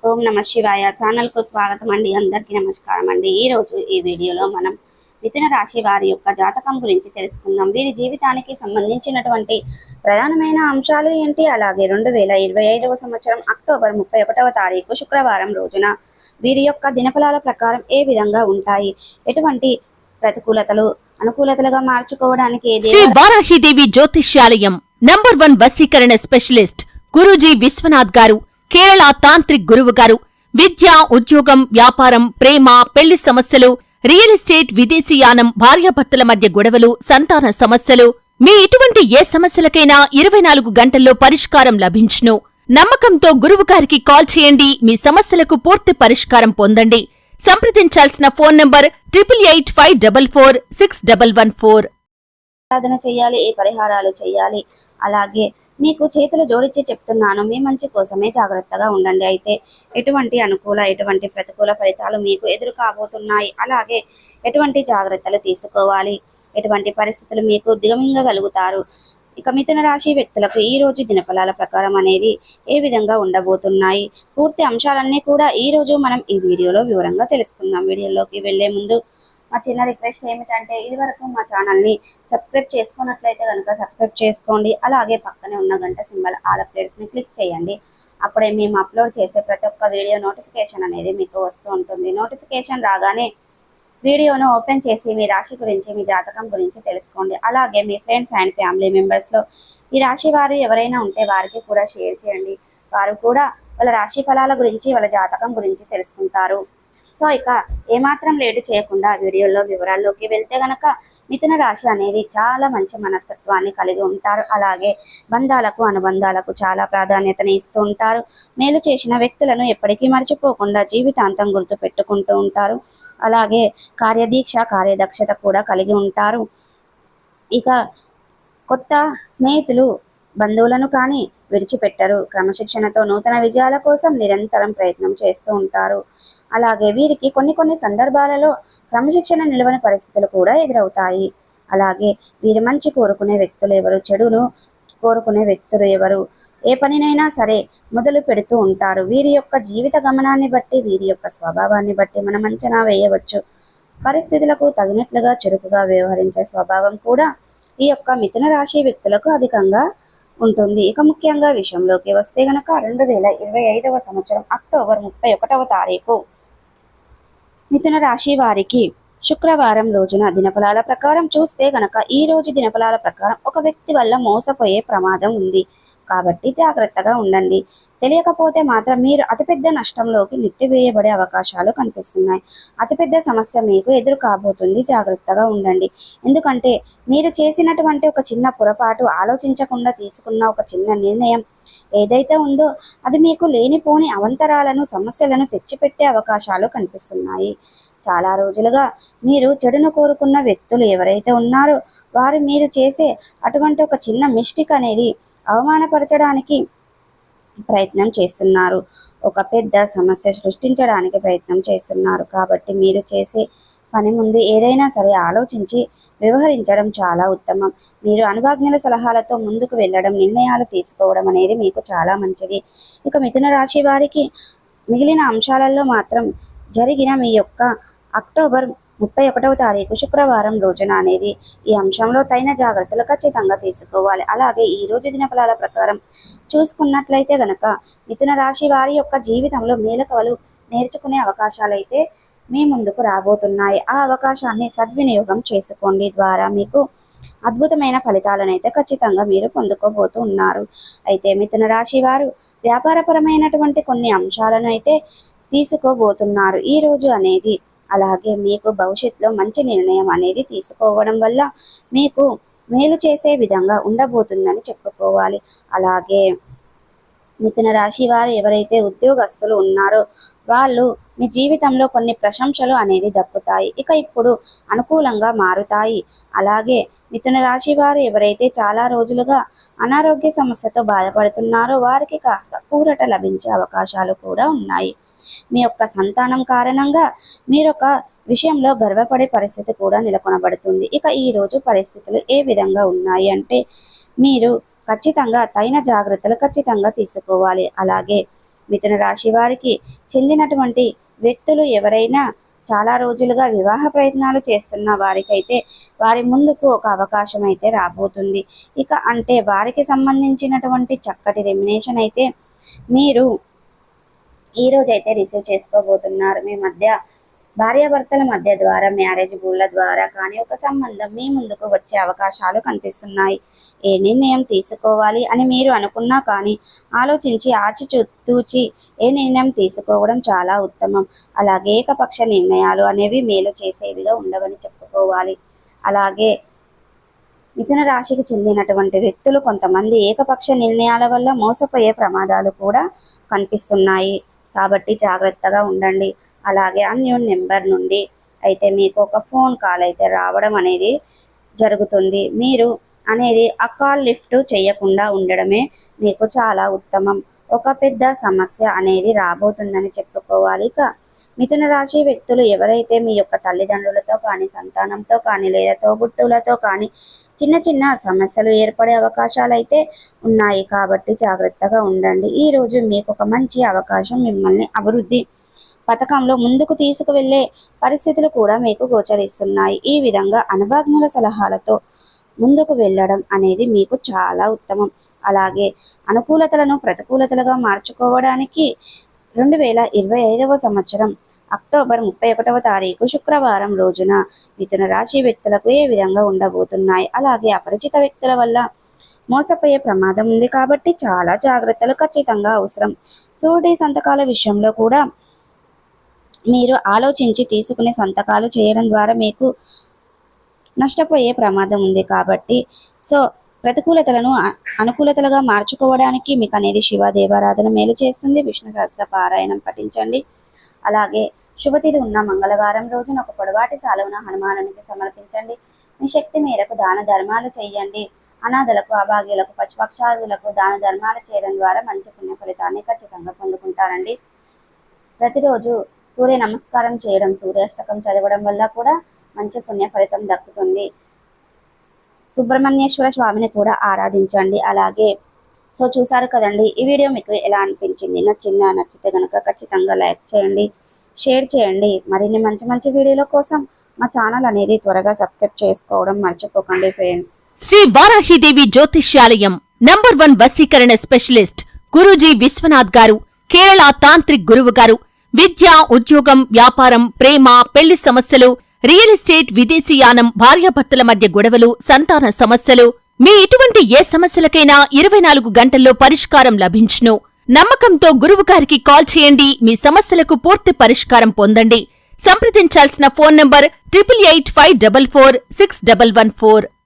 ఓం నమ శివాయ ఛానల్ కు స్వాగతం అండి. అందరికీ నమస్కారం అండి. ఈ రోజు ఈ వీడియోలో మనం మిథున రాశి వారి యొక్క జాతకం గురించి తెలుసుకుందాం. వీరి జీవితానికి సంబంధించినటువంటి ప్రధానమైన అంశాలు ఏంటి, అలాగే 2025వ సంవత్సరం అక్టోబర్ 31వ తారీఖు శుక్రవారం రోజున వీరి యొక్క దినఫలాల ప్రకారం ఏ విధంగా ఉంటాయి, ఎటువంటి ప్రతికూలతలు అనుకూలతలుగా మార్చుకోవడానికి శ్రీ వారాహిదేవి జ్యోతిష్యాలయం నంబర్ 1 వశీకరణ స్పెషలిస్ట్ గురూజీ విశ్వనాథ్ గారు, కేరళ తాంత్రిక్ గురువు గారు. విద్య, ఉద్యోగం, వ్యాపారం, ప్రేమ, పెళ్లి సమస్యలు, రియల్ ఎస్టేట్, విదేశీయానం, భార్యాభర్తల మధ్య గొడవలు, సంతాన సమస్యలు, మీ ఇటువంటి ఏ సమస్యలకైనా 24 గంటల్లో పరిష్కారం లభించును. నమ్మకంతో గురువుగారికి కాల్ చేయండి. మీ సమస్యలకు పూర్తి పరిష్కారం పొందండి. సంప్రదించాల్సిన ఫోన్ నంబర్ 8885446114. సాధన చేయాలి, ఏ పరిహారాలు చేయాలి, అలాగే మీకు చేతులు జోడించి చెప్తున్నాను, మీ మంచి కోసమే జాగ్రత్తగా ఉండండి. అయితే ఎటువంటి అనుకూల ఎటువంటి ప్రతికూల ఫలితాలు మీకు ఎదురు కాబోతున్నాయి, అలాగే ఎటువంటి జాగ్రత్తలు తీసుకోవాలి, ఎటువంటి పరిస్థితులు మీకు దిగమింగగలుగుతారు. ఇక మిథున రాశి వ్యక్తులకు ఈ రోజు దినఫలాల ప్రకారం అనేది ఏ విధంగా ఉండబోతున్నాయి, పూర్తి అంశాలన్నీ కూడా ఈ రోజు మనం ఈ వీడియోలో వివరంగా తెలుసుకుందాం. వీడియోలోకి వెళ్లే ముందు మా చిన్న రిక్వెస్ట్ ఏమిటంటే, ఇది వరకు మా ఛానల్ని సబ్స్క్రైబ్ చేసుకున్నట్లయితే కనుక సబ్స్క్రైబ్ చేసుకోండి. అలాగే పక్కనే ఉన్న గంట సింబల్ ఆల్ అప్డేట్స్ని క్లిక్ చేయండి. అప్పుడే మేము అప్లోడ్ చేసే ప్రతి ఒక్క వీడియో నోటిఫికేషన్ అనేది మీకు వస్తూ ఉంటుంది. నోటిఫికేషన్ రాగానే వీడియోను ఓపెన్ చేసి మీ రాశి గురించి, మీ జాతకం గురించి తెలుసుకోండి. అలాగే మీ ఫ్రెండ్స్ అండ్ ఫ్యామిలీ మెంబర్స్లో ఈ రాశి వారు ఎవరైనా ఉంటే వారికి కూడా షేర్ చేయండి. వారు కూడా వాళ్ళ రాశి ఫలాల గురించి, వాళ్ళ జాతకం గురించి తెలుసుకుంటారు. సో ఇక ఏమాత్రం లేటు చేయకుండా వీడియోలో వివరాల్లోకి వెళ్తే గనక, మిథున రాశి అనేది చాలా మంచి మనస్తత్వాన్ని కలిగి ఉంటారు. అలాగే బంధాలకు, అనుబంధాలకు చాలా ప్రాధాన్యతని ఇస్తూ ఉంటారు. మేలు చేసిన వ్యక్తులను ఎప్పటికీ మర్చిపోకుండా జీవితాంతం గుర్తు పెట్టుకుంటూ ఉంటారు. అలాగే కార్యదీక్ష, కార్యదక్షత కూడా కలిగి ఉంటారు. ఇక కొత్త స్నేహితులు, బంధువులను కానీ విడిచిపెట్టరు. క్రమశిక్షణతో నూతన విజయాల కోసం నిరంతరం ప్రయత్నం చేస్తూ ఉంటారు. అలాగే వీరికి కొన్ని సందర్భాలలో క్రమశిక్షణ నిలవని పరిస్థితులు కూడా ఎదురవుతాయి. అలాగే వీరి మంచి కోరుకునే వ్యక్తులు ఎవరు, చెడును కోరుకునే వ్యక్తులు ఎవరు, ఏ పనినైనా సరే మొదలు పెడుతూ ఉంటారు. వీరి యొక్క జీవిత గమనాన్ని బట్టి, వీరి యొక్క స్వభావాన్ని బట్టి మనం అంచనా వేయవచ్చు. పరిస్థితులకు తగినట్లుగా చురుకుగా వ్యవహరించే స్వభావం కూడా ఈ యొక్క మిథున రాశి వ్యక్తులకు అధికంగా ఉంటుంది. ఇక ముఖ్యంగా విషయంలోకి వస్తే గనక 2025వ సంవత్సరం అక్టోబర్ 31వ తారీఖు మిథున రాశి వారికి శుక్రవారం రోజున దినఫలాల ప్రకారం చూస్తే గనక, ఈ రోజు దినఫలాల ప్రకారం ఒక వ్యక్తి వల్ల మోసపోయే ప్రమాదం ఉంది. కాబట్టి జాగ్రత్తగా ఉండండి. తెలియకపోతే మాత్రం మీరు అతిపెద్ద నష్టంలోకి నెట్టివేయబడే అవకాశాలు కనిపిస్తున్నాయి. అతిపెద్ద సమస్య మీకు ఎదురు కాబోతుంది. జాగ్రత్తగా ఉండండి. ఎందుకంటే మీరు చేసినటువంటి ఒక చిన్న పొరపాటు, ఆలోచించకుండా తీసుకున్న ఒక చిన్న నిర్ణయం ఏదైతే ఉందో అది మీకు లేనిపోని అవంతరాలను, సమస్యలను తెచ్చిపెట్టే అవకాశాలు కనిపిస్తున్నాయి. చాలా రోజులుగా మీరు చెడును కోరుకున్న వ్యక్తులు ఎవరైతే ఉన్నారో వారు మీరు చేసే అటువంటి ఒక చిన్న మిస్టేక్ అనేది అవమానపరచడానికి ప్రయత్నం చేస్తున్నారు. ఒక పెద్ద సమస్య సృష్టించడానికి ప్రయత్నం చేస్తున్నారు. కాబట్టి మీరు చేసే పని ముందు ఏదైనా సరే ఆలోచించి వ్యవహరించడం చాలా ఉత్తమం. మీరు అనుభవజ్ఞుల సలహాలతో ముందుకు వెళ్ళడం, నిర్ణయాలు తీసుకోవడం అనేది మీకు చాలా మంచిది. ఇక మిథున రాశి వారికి మిగిలిన అంశాలలో మాత్రం జరిగిన మీ యొక్క అక్టోబర్ 31వ తారీఖు శుక్రవారం రోజున అనేది ఈ అంశంలో తగిన జాగ్రత్తలు ఖచ్చితంగా తీసుకోవాలి. అలాగే ఈ రోజు దినఫలాల ప్రకారం చూసుకున్నట్లయితే గనక, మిథున రాశి వారి యొక్క జీవితంలో మేలకవలు నేర్చుకునే అవకాశాలు అయితే మీ ముందుకు రాబోతున్నాయి. ఆ అవకాశాన్ని సద్వినియోగం చేసుకోండి. ద్వారా మీకు అద్భుతమైన ఫలితాలను అయితే ఖచ్చితంగా మీరు పొందుకోబోతూ ఉన్నారు. అయితే మిథున రాశి వారు వ్యాపారపరమైనటువంటి కొన్ని అంశాలను అయితే తీసుకోబోతున్నారు ఈ రోజు అనేది. అలాగే మీకు భవిష్యత్తులో మంచి నిర్ణయం అనేది తీసుకోవడం వల్ల మీకు మేలు చేసే విధంగా ఉండబోతుందని చెప్పుకోవాలి. అలాగే మిథున రాశి వారు ఎవరైతే ఉద్యోగస్తులు ఉన్నారో వాళ్ళు మీ జీవితంలో కొన్ని ప్రశంసలు అనేది దక్కుతాయి. ఇక ఇప్పుడు అనుకూలంగా మారుతాయి. అలాగే మిథున రాశి వారు ఎవరైతే చాలా రోజులుగా అనారోగ్య సమస్యతో బాధపడుతున్నారో వారికి కాస్త ఊరట లభించే అవకాశాలు కూడా ఉన్నాయి. మీ యొక్క సంతానం కారణంగా మీరొక విషయంలో గర్వపడే పరిస్థితి కూడా నెలకొనబడుతుంది. ఇక ఈ రోజు పరిస్థితులు ఏ విధంగా ఉన్నాయి అంటే, మీరు ఖచ్చితంగా తగిన జాగ్రత్తలు ఖచ్చితంగా తీసుకోవాలి. అలాగే మిథున రాశి వారికి చెందినటువంటి వ్యక్తులు ఎవరైనా చాలా రోజులుగా వివాహ ప్రయత్నాలు చేస్తున్న వారికైతే వారి ముందుకు ఒక అవకాశం అయితే రాబోతుంది. ఇక అంటే వారికి సంబంధించినటువంటి చక్కటి రెమ్యునేషన్ అయితే మీరు ఈరోజైతే రిసీవ్ చేసుకోబోతున్నారు. మీ మధ్య భార్యాభర్తల మధ్య ద్వారా మ్యారేజ్ బుల్ల ద్వారా కానీ ఒక సంబంధం మీ ముందుకు వచ్చే అవకాశాలు కనిపిస్తున్నాయి. ఏ నిర్ణయం తీసుకోవాలి అని మీరు అనుకున్నా కానీ ఆలోచించి ఆచితూచి ఏ నిర్ణయం తీసుకోవడం చాలా ఉత్తమం. అలాగే ఏకపక్ష నిర్ణయాలు అనేవి మేలు చేసేవిగా ఉండవని చెప్పుకోవాలి. అలాగే మిథున రాశికి చెందినటువంటి వ్యక్తులు కొంతమంది ఏకపక్ష నిర్ణయాల వల్ల మోసపోయే ప్రమాదాలు కూడా కనిపిస్తున్నాయి. కాబట్టి జాగ్రత్తగా ఉండండి. అలాగే అన్యోన్ నెంబర్ నుండి అయితే మీకు ఒక ఫోన్ కాల్ అయితే రావడం అనేది జరుగుతుంది. మీరు అనేది ఆ కాల్ లిఫ్ట్ చేయకుండా ఉండడమే మీకు చాలా ఉత్తమం. ఒక పెద్ద సమస్య అనేది రాబోతుందని చెప్పుకోవాలి. ఇక మిథున రాశి వ్యక్తులు ఎవరైతే మీ యొక్క తల్లిదండ్రులతో కానీ సంతానంతో కానీ లేదా తోబుట్టువులతో కానీ చిన్న చిన్న సమస్యలు ఏర్పడే అవకాశాలు అయితే ఉన్నాయి. కాబట్టి జాగ్రత్తగా ఉండండి. ఈరోజు మీకు ఒక మంచి అవకాశం మిమ్మల్ని అభివృద్ధి పథకంలో ముందుకు తీసుకువెళ్ళే పరిస్థితులు కూడా మీకు గోచరిస్తున్నాయి. ఈ విధంగా అనుభవజ్ఞుల సలహాలతో ముందుకు వెళ్ళడం అనేది మీకు చాలా ఉత్తమం. అలాగే అనుకూలతలను ప్రతికూలతలుగా మార్చుకోవడానికి 2025వ సంవత్సరం అక్టోబర్ 31వ తారీఖు శుక్రవారం రోజున మిథున రాశి వ్యక్తులకు ఏ విధంగా ఉండబోతున్నాయి. అలాగే అపరిచిత వ్యక్తుల వల్ల మోసపోయే ప్రమాదం ఉంది. కాబట్టి చాలా జాగ్రత్తలు ఖచ్చితంగా అవసరం. సూటి సంతకాల విషయంలో కూడా మీరు ఆలోచించి తీసుకునే సంతకాలు చేయడం ద్వారా మీకు నష్టపోయే ప్రమాదం ఉంది. కాబట్టి ప్రతికూలతలను అనుకూలతలుగా మార్చుకోవడానికి మీకు అనేది శివ దేవారాధన మేలు చేస్తుంది. విష్ణు సహస్ర పారాయణం పఠించండి. అలాగే శుభతిథి ఉన్న మంగళవారం రోజున ఒక పొడవాటి సాలువను హనుమానునికి సమర్పించండి. మీ శక్తి మేరకు దాన ధర్మాలు చేయండి. అనాథలకు అభాగ్యులకు పశుపక్షాదులకు దాన ధర్మాలు చేయడం ద్వారా మంచి పుణ్య ఫలితాన్ని ఖచ్చితంగా పొందుకుంటారండి. ప్రతిరోజు సూర్య నమస్కారం చేయడం, సూర్యాష్టకం చదవడం వల్ల కూడా మంచి పుణ్య ఫలితం దక్కుతుంది. సుబ్రహ్మణ్యేశ్వర స్వామిని కూడా ఆరాధించండి. అలాగే చూసారు కదండి, ఈ వీడియో మీకు ఎలా అనిపించింది? నచ్చితే కనుక ఖచ్చితంగా లైక్ చేయండి, షేర్ చేయండి. మరిన్ని మంచి మంచి వీడియోల కోసం మా ఛానల్ అనేది త్వరగా సబ్స్క్రైబ్ చేసుకోవడం మర్చిపోకండి ఫ్రెండ్స్. శ్రీ వారాహిదేవి జ్యోతిష్యాలయం నంబర్ 1 వశీకరణ స్పెషలిస్ట్ గురూజీ విశ్వనాథ్ గారు, కేరళ తాంత్రిక్ గురువు గారు. విద్య, ఉద్యోగం, వ్యాపారం, ప్రేమ, పెళ్లి సమస్యలు, రియల్ ఎస్టేట్, విదేశీయానం, భార్యాభర్తల మధ్య గొడవలు, సంతాన సమస్యలు, మీ ఇటువంటి ఏ సమస్యలకైనా 24 గంటల్లో పరిష్కారం లభించును. నమ్మకంతో గురువుగారికి కాల్ చేయండి. మీ సమస్యలకు పూర్తి పరిష్కారం పొందండి. సంప్రదించాల్సిన ఫోన్ నంబర్ 8885446114.